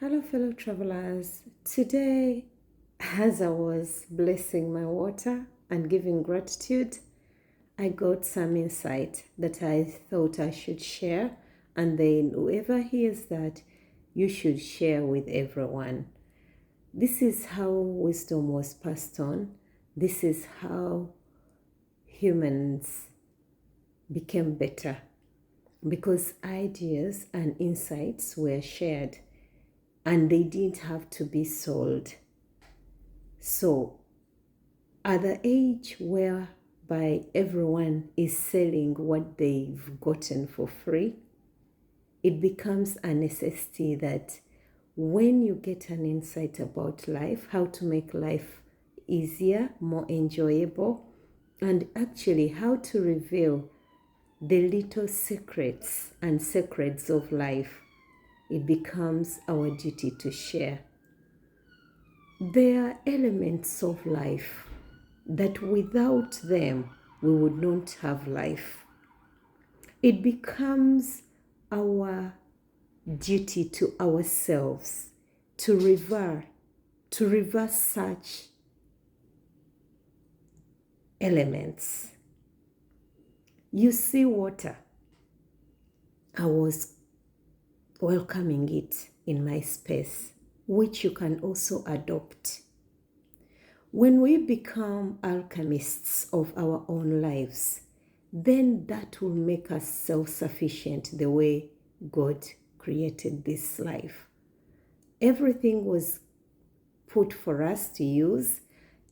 Hello, fellow travelers. Today, as I was blessing my water and giving gratitude, I got some insight that I thought I should share. And then, whoever hears that, you should share with everyone. This is how wisdom was passed on. This is how humans became better because ideas and insights were shared and they didn't have to be sold. So, at the age whereby everyone is selling what they've gotten for free, it becomes a necessity that when you get an insight about life, how to make life easier, more enjoyable, and actually how to reveal the little secrets and secrets of life, it becomes our duty to share. There are elements of life that without them we would not have life. It becomes our duty to ourselves to reverse such elements. You see water. I was welcoming it in my space, which you can also adopt. When we become alchemists of our own lives, then that will make us self-sufficient the way God created this life. Everything was put for us to use.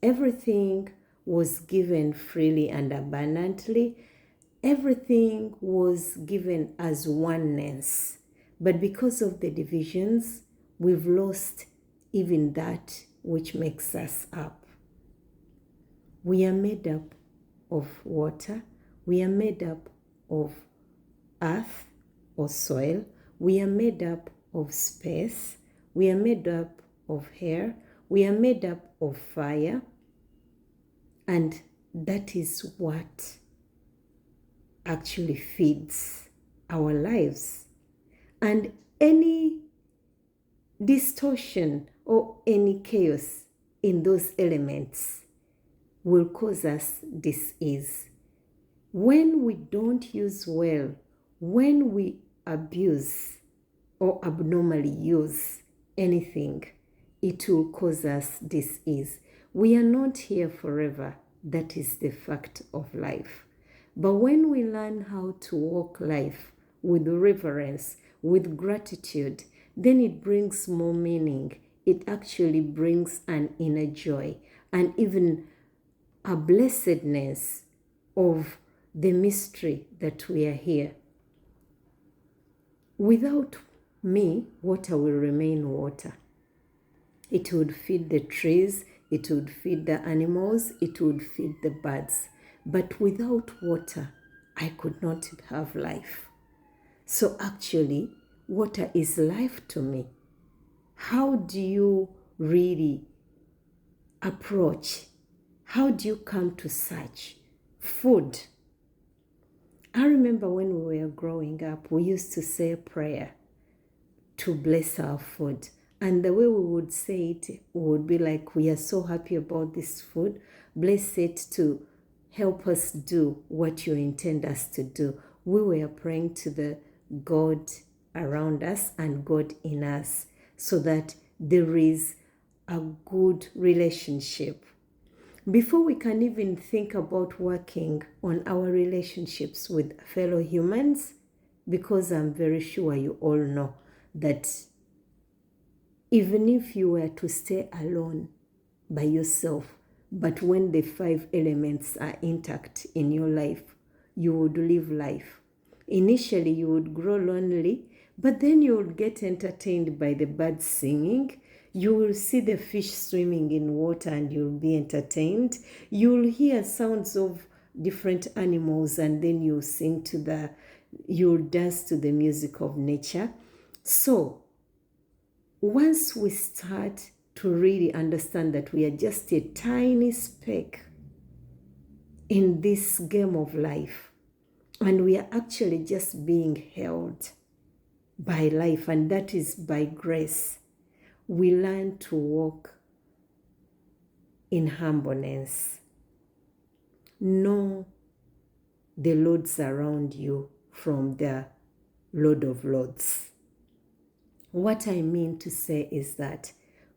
Everything was given freely and abundantly. Everything was given as oneness. But because of the divisions, we've lost even that which makes us up. We are made up of water. We are made up of earth or soil. We are made up of space. We are made up of air. We are made up of fire. And that is what actually feeds our lives. And any distortion or any chaos in those elements will cause us disease. When we don't use well, when we abuse or abnormally use anything, it will cause us disease. We are not here forever. That is the fact of life. But when we learn how to walk life with reverence, with gratitude, then it brings more meaning. It actually brings an inner joy and even a blessedness of the mystery that we are here. Without me, water will remain water. It would feed the trees, it would feed the animals, it would feed the birds. But without water, I could not have life. So actually, water is life to me. How do you really approach? How do you come to such food? I remember when we were growing up, we used to say a prayer to bless our food. And the way we would say it would be like, we are so happy about this food. Bless it to help us do what you intend us to do. We were praying to the God around us and God in us so that there is a good relationship. Before we can even think about working on our relationships with fellow humans, because I'm very sure you all know that even if you were to stay alone by yourself, but when the 5 elements are intact in your life, you would live life. Initially, you would grow lonely, but then you would get entertained by the birds singing. You will see the fish swimming in water and you'll be entertained. You'll hear sounds of different animals and then you'll dance to the music of nature. So, once we start to really understand that we are just a tiny speck in this game of life, and we are actually just being held by life, and that is by grace. we learn to walk in humbleness. Know the lords around you from the Lord of Lords. What I mean to say is that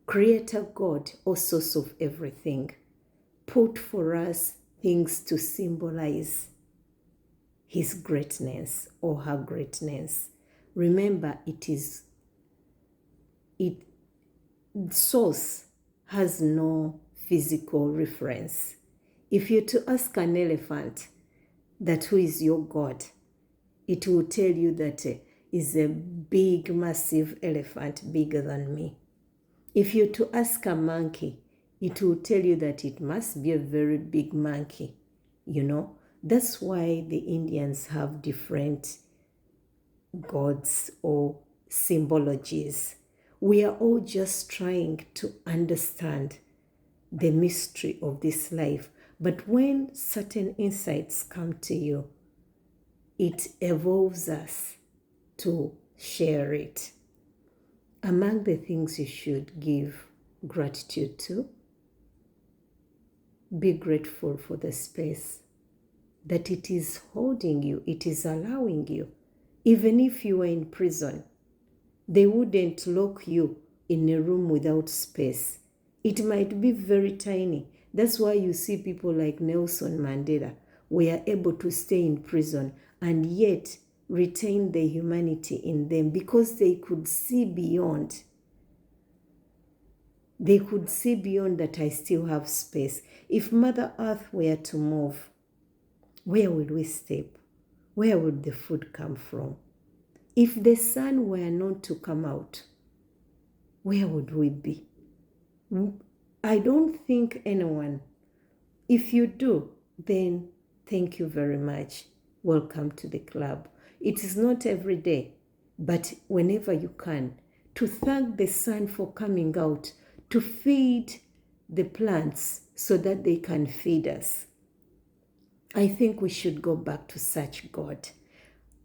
Creator God, or source of everything, put for us things to symbolize His greatness or her greatness. Remember, source has no physical reference. If you're to ask an elephant that who is your God, it will tell you that is a big, massive elephant bigger than me. If you're to ask a monkey, it will tell you that it must be a very big monkey. That's why the Indians have different gods or symbologies. We are all just trying to understand the mystery of this life. But when certain insights come to you, it evolves us to share it. Among the things you should give gratitude to, be grateful for the space that it is holding you, it is allowing you. Even if you were in prison, they wouldn't lock you in a room without space. It might be very tiny. That's why you see people like Nelson Mandela were able to stay in prison and yet retain the humanity in them, because they could see beyond. They could see beyond that I still have space. If Mother Earth were to move, where would we step? Where would the food come from? If the sun were not to come out, where would we be? I don't think anyone. If you do, then thank you very much. Welcome to the club. It is not every day, but whenever you can, to thank the sun for coming out, to feed the plants so that they can feed us. I think we should go back to such God.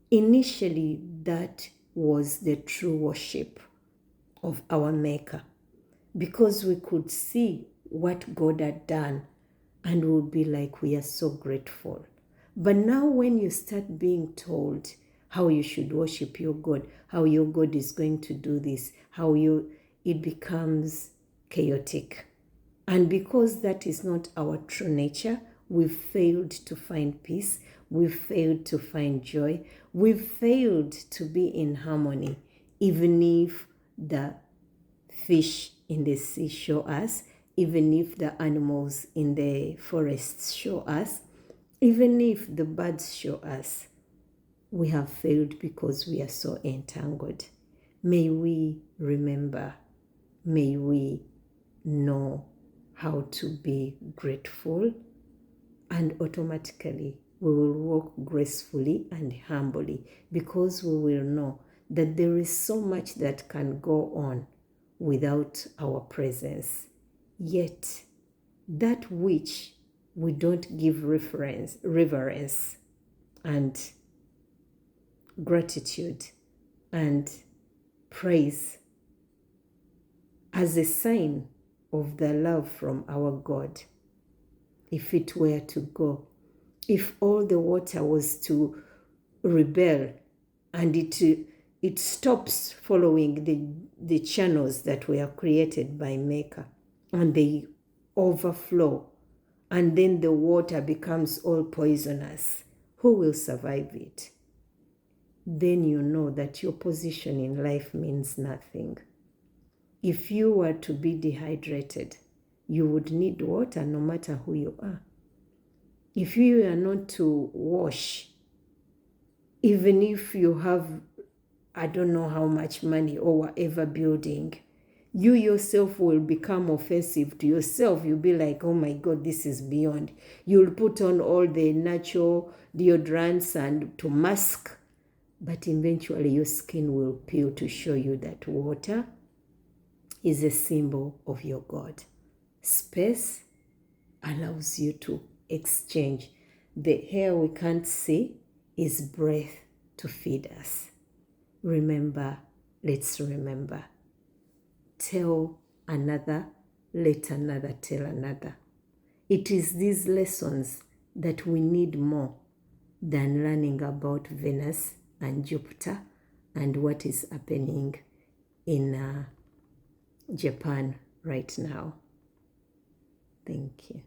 Initially, that was the true worship of our Maker, because we could see what God had done and would be like, we are so grateful. But now when you start being told how you should worship your God, how your God is going to do this, it becomes chaotic. And because that is not our true nature, we've failed to find peace, we've failed to find joy, we've failed to be in harmony, even if the fish in the sea show us, even if the animals in the forests show us, even if the birds show us. We have failed because we are so entangled. May we remember, may we know how to be grateful, and automatically we will walk gracefully and humbly, because we will know that there is so much that can go on without our presence. Yet, that which we don't give reverence and gratitude and praise as a sign of the love from our God. If it were to go, if all the water was to rebel and it stops following the channels that were created by Maker, and they overflow, and then the water becomes all poisonous, who will survive it? Then you know that your position in life means nothing. If you were to be dehydrated, you would need water no matter who you are. If you are not to wash, even if you have, I don't know how much money or whatever building, you yourself will become offensive to yourself. You'll be like, oh my God, this is beyond. You'll put on all the natural deodorants and to mask, but eventually your skin will peel to show you that water is a symbol of your God. Space allows you to exchange. The air we can't see is breath to feed us. Remember, let's remember tell another, let another tell another. It is these lessons that we need more than learning about Venus and Jupiter and what is happening in Japan right now. Thank you.